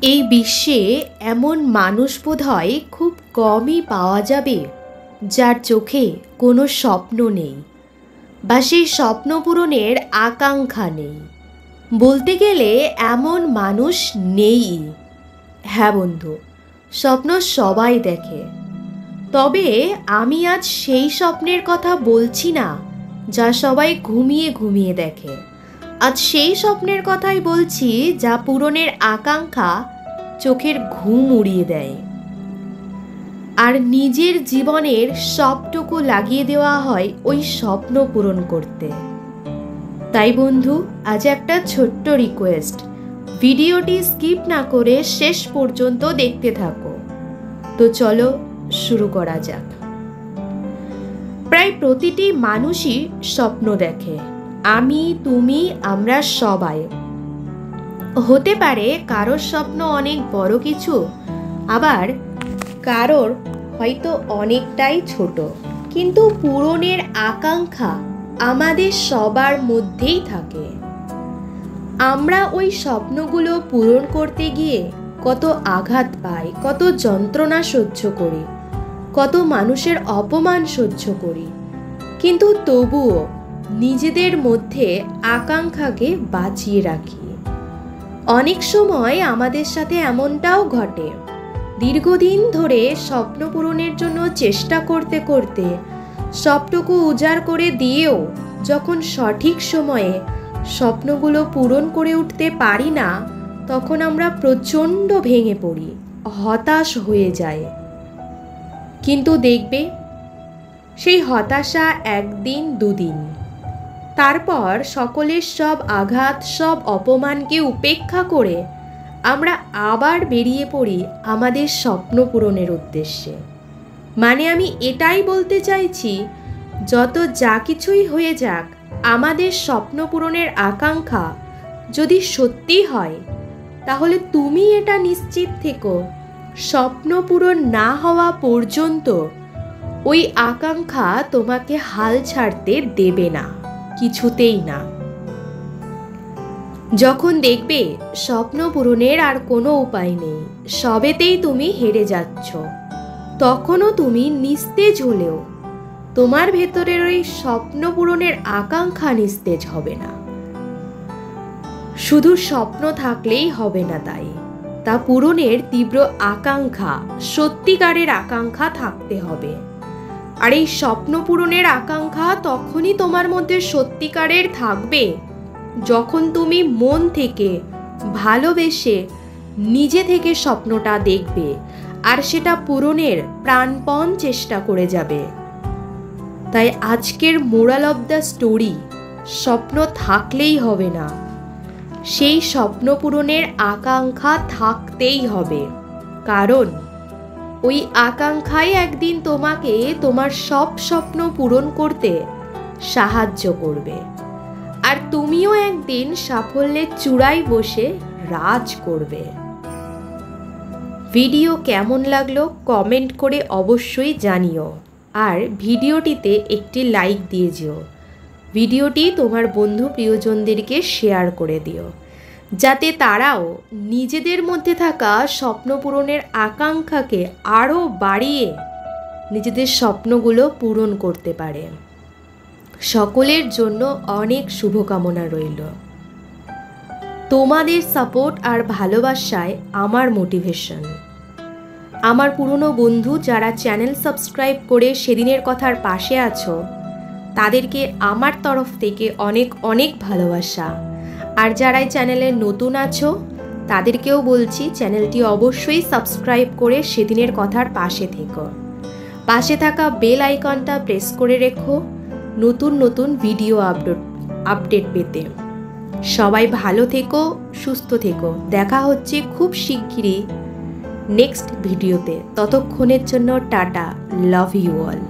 এই বিশ্বে এমন মানুষ বোধহয় খুব কমই পাওয়া যাবে যার চোখে কোনো স্বপ্ন নেই বা সেই স্বপ্ন পূরণের আকাঙ্ক্ষা নেই। বলতে গেলে এমন মানুষ নেই। হ্যাঁ বন্ধু, স্বপ্ন সবাই দেখে, তবে আমি আজ সেই স্বপ্নের কথা বলছি না যা সবাই ঘুমিয়ে ঘুমিয়ে দেখে। আজ সেই স্বপ্নের কথাই বলছি যা পূরণের আকাঙ্ক্ষা চোখের ঘুম উড়িয়ে দেয়, আর নিজের জীবনের সবটুকু লাগিয়ে দেওয়া হয় ওই স্বপ্ন পূরণ করতে। তাই বন্ধু, আজ একটা ছোট্ট রিকোয়েস্ট, ভিডিওটি স্কিপ না করে শেষ পর্যন্ত দেখতে থাকো। তো চলো শুরু করা যাক। প্রায় প্রতিটি মানুষই স্বপ্ন দেখে। আমি, তুমি, আমরা সবাই। হতে পারে কারোর স্বপ্ন অনেক বড় কিছু, আবার কারোর হয়তো অনেকটাই ছোট, কিন্তু পূরণের আকাঙ্ক্ষা আমাদের সবার মধ্যেই থাকে। আমরা ওই স্বপ্নগুলো পূরণ করতে গিয়ে কত আঘাত পাই, কত যন্ত্রণা সহ্য করি, কত মানুষের অপমান সহ্য করি, কিন্তু তবুও নিজেদের মধ্যে আকাঙ্ক্ষাকে বাঁচিয়ে রাখি। অনেক সময় আমাদের সাথে এমনটাও ঘটে, দীর্ঘদিন ধরে স্বপ্ন পূরণের জন্য চেষ্টা করতে করতে সবটুকু উজাড় করে দিয়েও যখন সঠিক সময়ে স্বপ্নগুলো পূরণ করে উঠতে পারি না, তখন আমরা প্রচণ্ড ভেঙে পড়ি, হতাশ হয়ে যায়। কিন্তু দেখবে, সেই হতাশা একদিন দুদিন, তারপর সকলের সব আঘাত, সব অপমানকে উপেক্ষা করে আমরা আবার বেরিয়ে পড়ি আমাদের স্বপ্ন পূরণের উদ্দেশ্যে। মানে আমি এটাই বলতে চাইছি, যত যা কিছুই হয়ে যাক, আমাদের স্বপ্ন পূরণের আকাঙ্ক্ষা যদি সত্যি হয়, তাহলে তুমি এটা নিশ্চিত থেকো, স্বপ্ন পূরণ না হওয়া পর্যন্ত ওই আকাঙ্ক্ষা তোমাকে হাল ছাড়তে দেবে না, কিছুতেই না। যখন দেখবে স্বপ্ন পূরণের আর কোনো উপায় নেই, সবেতেই তুমি হেরে যাচ্ছ, তখনও তুমি নিস্তেজ হলেও তোমার ভেতরের ওই স্বপ্ন পূরণের আকাঙ্ক্ষা নিস্তেজ হবে না। শুধু স্বপ্ন থাকলেই হবে না, তাই তা পূরণের তীব্র আকাঙ্ক্ষা, সত্যিকারের আকাঙ্ক্ষা থাকতে হবে। আর এই স্বপ্ন পূরণের আকাঙ্ক্ষা তখনই তোমার মধ্যে সত্যিকারের থাকবে যখন তুমি মন থেকে ভালোবেসে নিজে থেকে স্বপ্নটা দেখবে আর সেটা পূরণের প্রাণপণ চেষ্টা করে যাবে। তাই আজকের মোরাল অফ দ্য স্টোরি, স্বপ্ন থাকলেই হবে না, সেই স্বপ্ন পূরণের আকাঙ্ক্ষা থাকতেই হবে, কারণ ওই আকাঙ্ক্ষাই একদিন তোমাকে তোমার সব স্বপ্ন পূরণ করতে সাহায্য করবে, আর তুমিও একদিন সাফল্যের চূড়ায় বসে রাজ করবে। ভিডিও কেমন লাগলো কমেন্ট করে অবশ্যই জানিও, আর ভিডিওটিতে একটি লাইক দিয়ে যেও। ভিডিওটি তোমার বন্ধু প্রিয়জনদেরকে শেয়ার করে দিও, যাতে তারাও নিজেদের মধ্যে থাকা স্বপ্ন পূরণের আকাঙ্ক্ষাকে আরও বাড়িয়ে নিজেদের স্বপ্নগুলো পূরণ করতে পারে। সকলের জন্য অনেক শুভকামনা রইল। তোমাদের সাপোর্ট আর ভালোবাসায় আমার মোটিভেশন। আমার পুরনো বন্ধু যারা চ্যানেল সাবস্ক্রাইব করে সেদিনের কথার পাশে আছো, তাদেরকে আমার তরফ থেকে অনেক অনেক ভালোবাসা। আর যারা এই চ্যানেলে নতুন আছো, তাদেরকেও বলছি চ্যানেলটি অবশ্যই সাবস্ক্রাইব করে সেদিনের কথার পাশে থেকো। পাশে থাকা বেল আইকনটা প্রেস করে রেখো নতুন নতুন ভিডিও আপডেট পেতে। সবাই ভালো থেকো, সুস্থ থেকো। দেখা হচ্ছে খুব শিগগিরই নেক্সট ভিডিওতে। ততক্ষণের জন্য টাটা, লাভ ইউ অল।